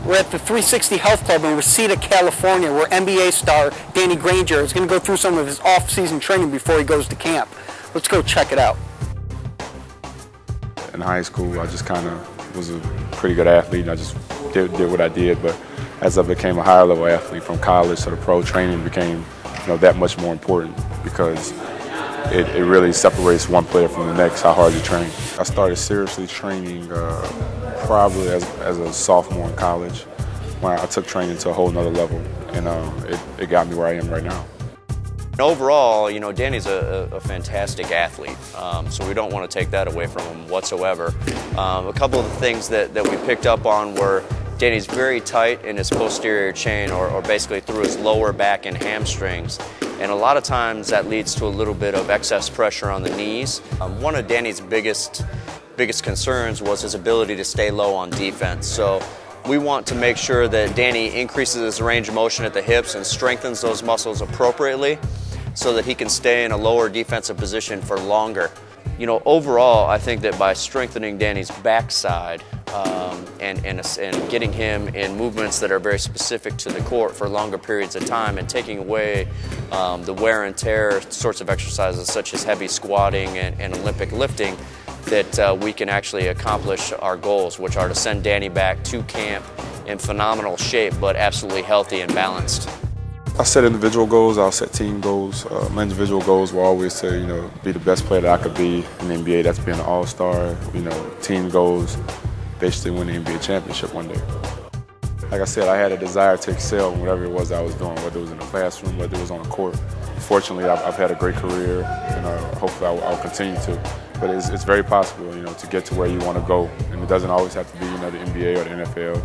We're at the 360 Health Club in Reseda, California, where NBA star Danny Granger is going to go through some of his off-season training before he goes to camp. Let's go check it out. In high school, I just kind of was a pretty good athlete, and I just did what I did. But as I became a higher level athlete, from college to the pro, training became that much more important, because it really separates one player from the next, how hard you train. I started seriously training probably as a sophomore in college, when I took training to a whole nother level, and it got me where I am right now. Overall, Danny's a fantastic athlete, so we don't want to take that away from him whatsoever. A couple of the things that we picked up on were Danny's very tight in his posterior chain, or basically through his lower back and hamstrings. And a lot of times that leads to a little bit of excess pressure on the knees. One of Danny's biggest concerns was his ability to stay low on defense. So we want to make sure that Danny increases his range of motion at the hips and strengthens those muscles appropriately so that he can stay in a lower defensive position for longer. Overall, I think that by strengthening Danny's backside and getting him in movements that are very specific to the court for longer periods of time, and taking away the wear and tear sorts of exercises such as heavy squatting and Olympic lifting, that we can actually accomplish our goals, which are to send Danny back to camp in phenomenal shape, but absolutely healthy and balanced. I set individual goals, I'll set team goals. My individual goals were always to, be the best player that I could be in the NBA. That's being an all-star. Team goals, basically win the NBA championship one day. Like I said, I had a desire to excel in whatever it was I was doing, whether it was in the classroom, whether it was on the court. Fortunately, I've had a great career, and hopefully I'll continue to. But it's very possible, to get to where you want to go. And it doesn't always have to be, the NBA or the NFL,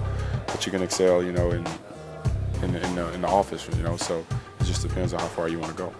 but you can excel, in the office, so it just depends on how far you want to go.